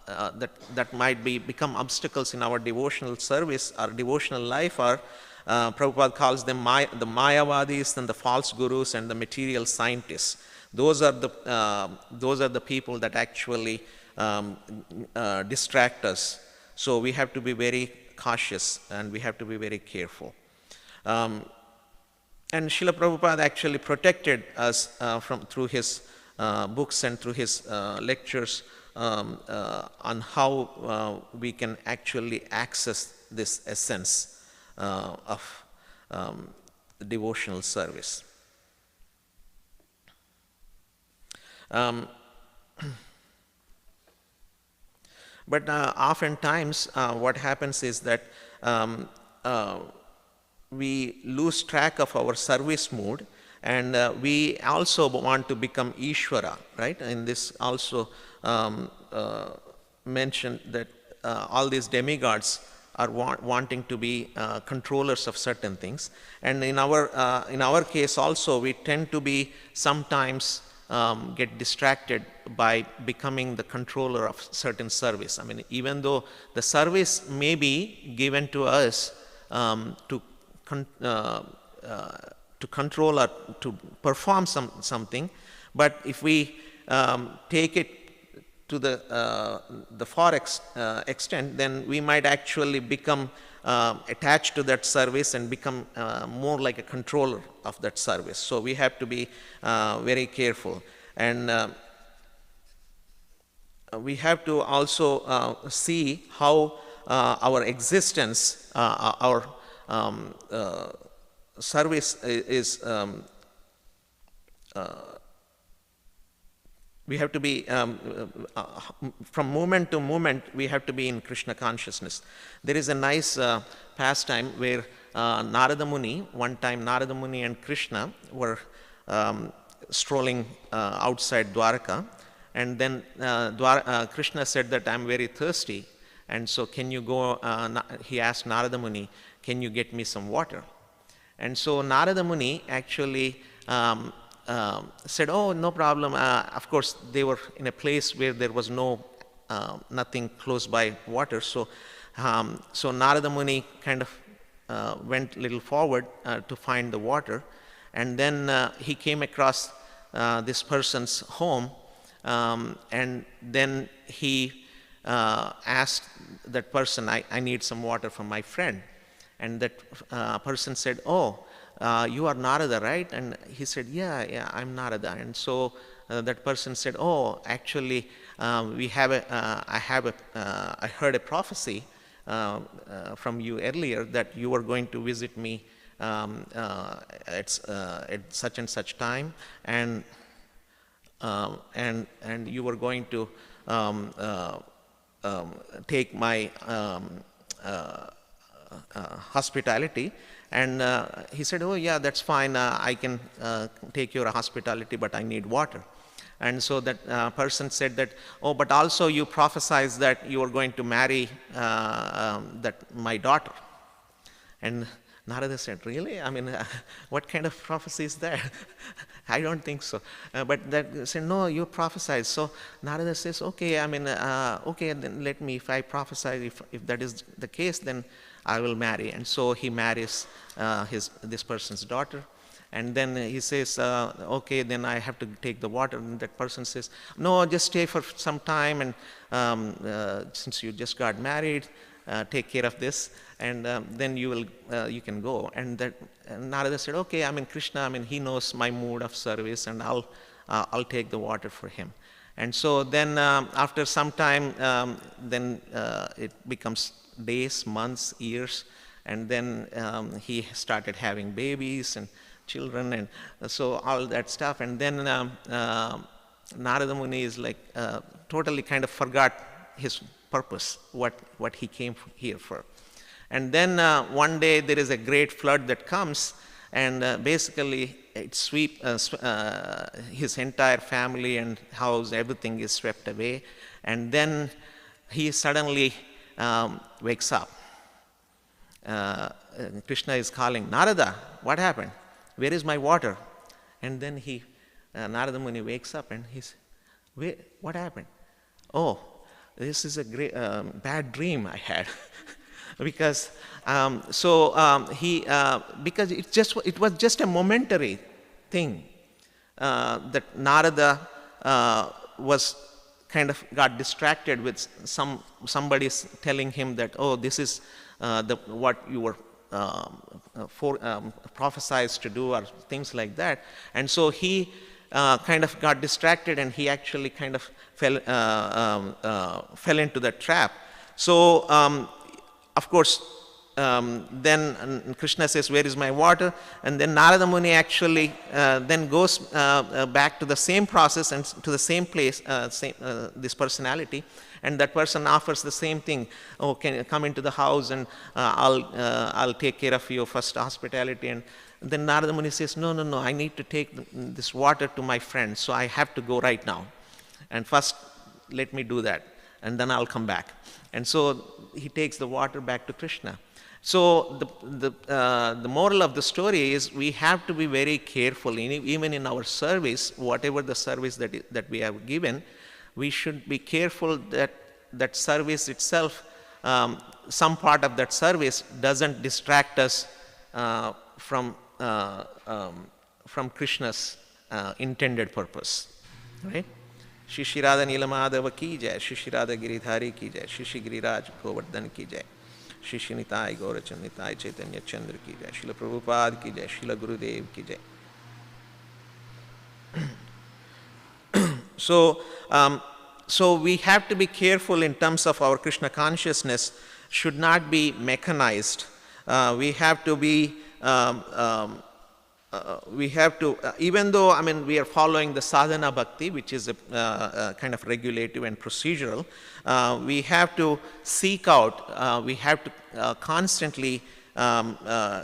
that might become obstacles in our devotional service, our devotional life, are Prabhupada calls them the Mayavadis and the false gurus and the material scientists. Those are the people that actually distract us. So we have to be very cautious and we have to be very careful. And Srila Prabhupada actually protected us through his books and through his lectures on how we can actually access this essence of devotional service. But oftentimes what happens is that we lose track of our service mood, and we also want to become Ishvara, right? And this also mentioned that all these demigods are wanting to be controllers of certain things. And in our case also, we tend to be sometimes get distracted by becoming the controller of certain service. I mean, even though the service may be given to us to control or to perform something, but if we take it to the far extent, then we might actually become attached to that service and become more like a controller of that service. So we have to be very careful, and we have to also see how our existence, our service is We have to be, from moment to moment, we have to be in Krishna consciousness. There is a nice pastime where Narada Muni, one time Narada Muni and Krishna were strolling outside Dwaraka, and then Krishna said that I'm very thirsty, and so can you go, he asked Narada Muni, can you get me some water? And so Narada Muni actually said, oh, no problem. Of course, they were in a place where there was nothing close by water. So Narada Muni kind of went a little forward to find the water. And then he came across this person's home. And then he asked that person, I need some water from my friend. And that person said, oh, you are Narada, right? And he said, yeah, I'm Narada. And so that person said, oh, actually, I heard a prophecy from you earlier that you were going to visit me at such and such time, and you were going to take my hospitality. And he said, oh yeah, that's fine, I can take your hospitality, but I need water. And so that person said that, oh, but also you prophesied that you are going to marry my daughter. And Narada said, really? I mean, what kind of prophecy is that? I don't think so. But that said, no, you prophesied. So Narada says, okay, I mean, okay, then let me, if I prophesy, if that is the case, then I will marry. And so he marries this person's daughter. And then he says, okay, then I have to take the water. And that person says, no, just stay for some time, and since you just got married, take care of this, and then you can go. And Narada said, okay, I mean, Krishna, I mean, he knows my mood of service, and I'll take the water for him. And so then after some time, then it becomes days, months, years, and then he started having babies and children, and so all that stuff. And then Narada Muni is like totally kind of forgot his purpose, what he came here for. And then one day there is a great flood that comes, and basically it sweeps his entire family and house, everything is swept away. And then he suddenly wakes up. Krishna is calling, Narada, what happened? Where is my water? And then Narada Muni wakes up and he's, what happened? Oh, this is a great bad dream I had. Because because it was just a momentary thing that Narada was kind of got distracted with somebody telling him that, oh, this is what you were prophesied to do, or things like that. And so he kind of got distracted, and he actually kind of fell into that trap. So of course, then Krishna says, where is my water? And then Narada Muni actually then goes back to the same process and to the same place, this personality, and that person offers the same thing. Oh, can you come into the house, and I'll take care of your first hospitality. And then Narada Muni says, no, I need to take this water to my friend, so I have to go right now. And first, let me do that, and then I'll come back. And so he takes the water back to Krishna. So the moral of the story is we have to be very careful, even in our service, whatever the service that we have given, we should be careful that service itself, some part of that service doesn't distract us from Krishna's intended purpose, right? Shri Shri Radha Nilamadava ki jai, Shri Shri Radha Giridhari ki jai, Shri Shri Giriraj Govardhan ki jai, Shri Shri Nitai Gaurachand Nitai Chaitanya Chandra ki jai, Srila Prabhupada ki jai, Srila Gurudev ki jai. So we have to be careful in terms of our Krishna consciousness, should not be mechanized. We have to be we have to, even though, I mean, we are following the sadhana bhakti, which is a kind of regulative and procedural, we have to seek out, we have to constantly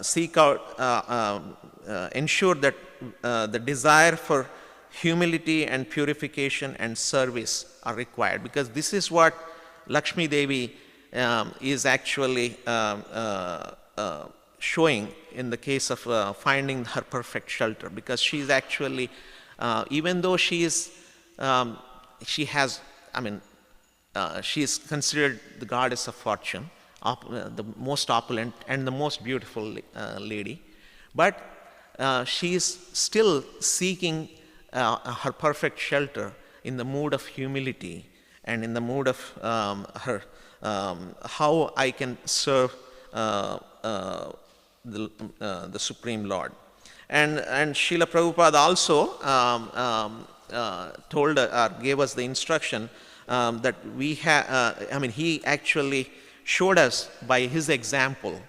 seek out, ensure that the desire for humility and purification and service are required, because this is what Lakshmi Devi is actually showing in the case of finding her perfect shelter, because she is actually, even though she is, she has, I mean, she is considered the goddess of fortune, the most opulent and the most beautiful lady, but she is still seeking her perfect shelter in the mood of humility and in the mood of her how I can serve the Supreme Lord. And Srila Prabhupada also told or gave us the instruction that we have, I mean, he actually showed us by his example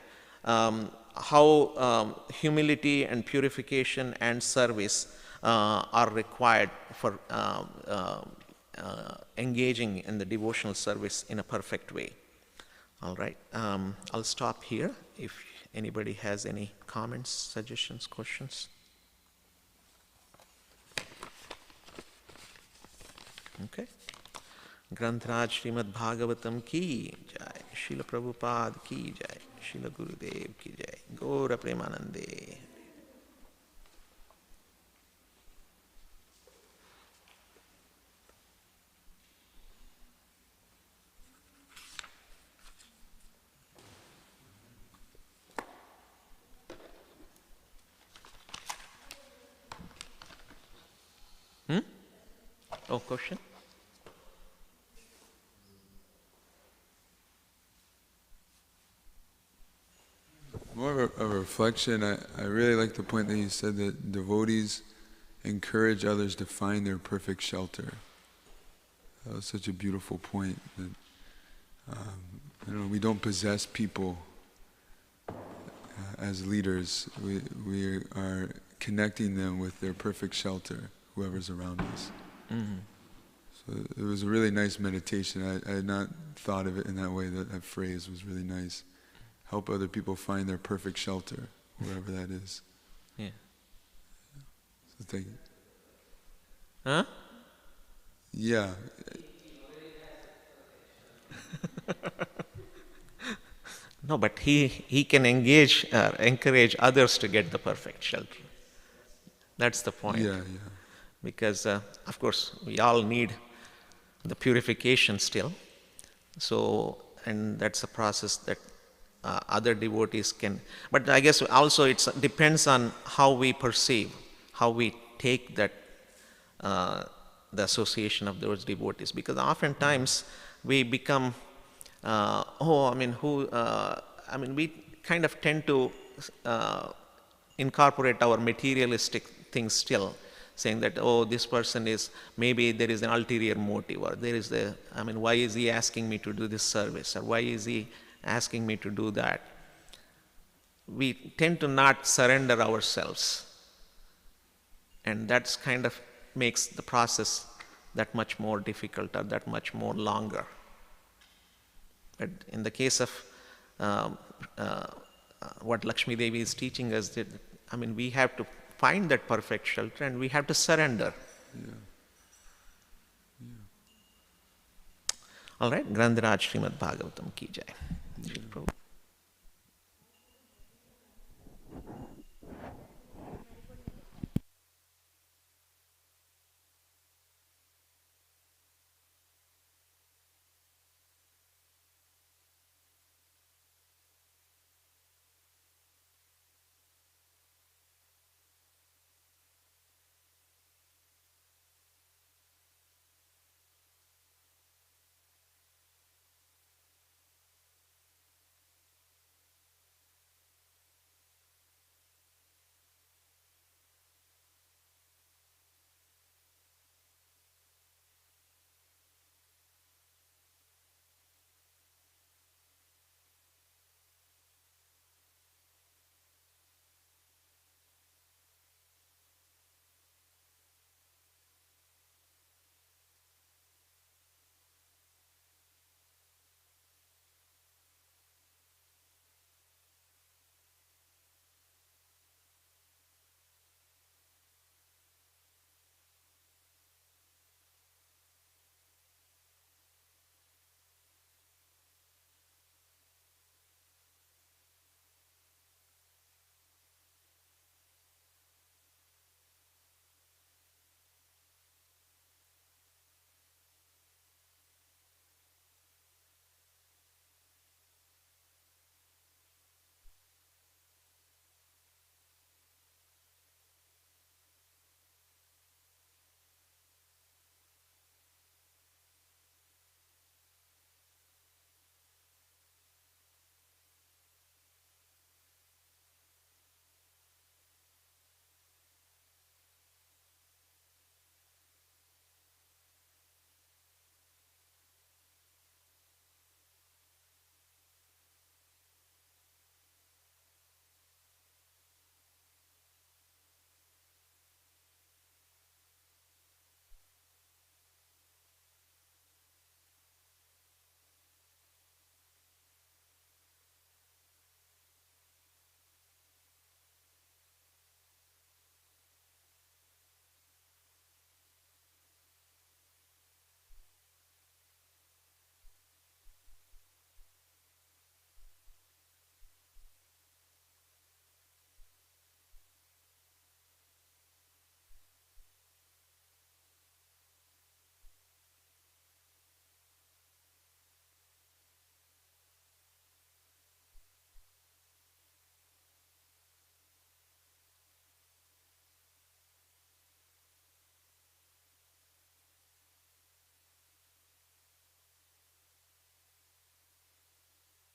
how humility and purification and service are required for engaging in the devotional service in a perfect way. All right, I'll stop here if anybody has any comments, suggestions, questions. Okay. Grantraj Srimad Bhagavatam ki jai, Srila Prabhupada ki jai, Srila Gurudev ki jai, Gaura Premanande. Oh, question? More of a reflection. I really like the point that you said that devotees encourage others to find their perfect shelter. That was such a beautiful point. That, we don't possess people as leaders. We are connecting them with their perfect shelter, whoever's around us. Mm-hmm. So it was a really nice meditation. I had not thought of it in that way. That phrase was really nice. Help other people find their perfect shelter, wherever that is. Yeah. So thank you. Huh? Yeah. No, but he can encourage others to get the perfect shelter. That's the point. Yeah. Because, of course, we all need the purification still. So, and that's a process that other devotees can. But I guess also it depends on how we perceive, how we take that, the association of those devotees. Because oftentimes we become, we kind of tend to incorporate our materialistic things still, saying that, oh, this person is, maybe there is an ulterior motive, or there is why is he asking me to do this service, or why is he asking me to do that? We tend to not surrender ourselves. And that's kind of makes the process that much more difficult, or that much more longer. But in the case of what Lakshmi Devi is teaching us, that, we have to find that perfect shelter and we have to surrender. Yeah. All right, Grandiraj Srimad Bhagavatam ki jai.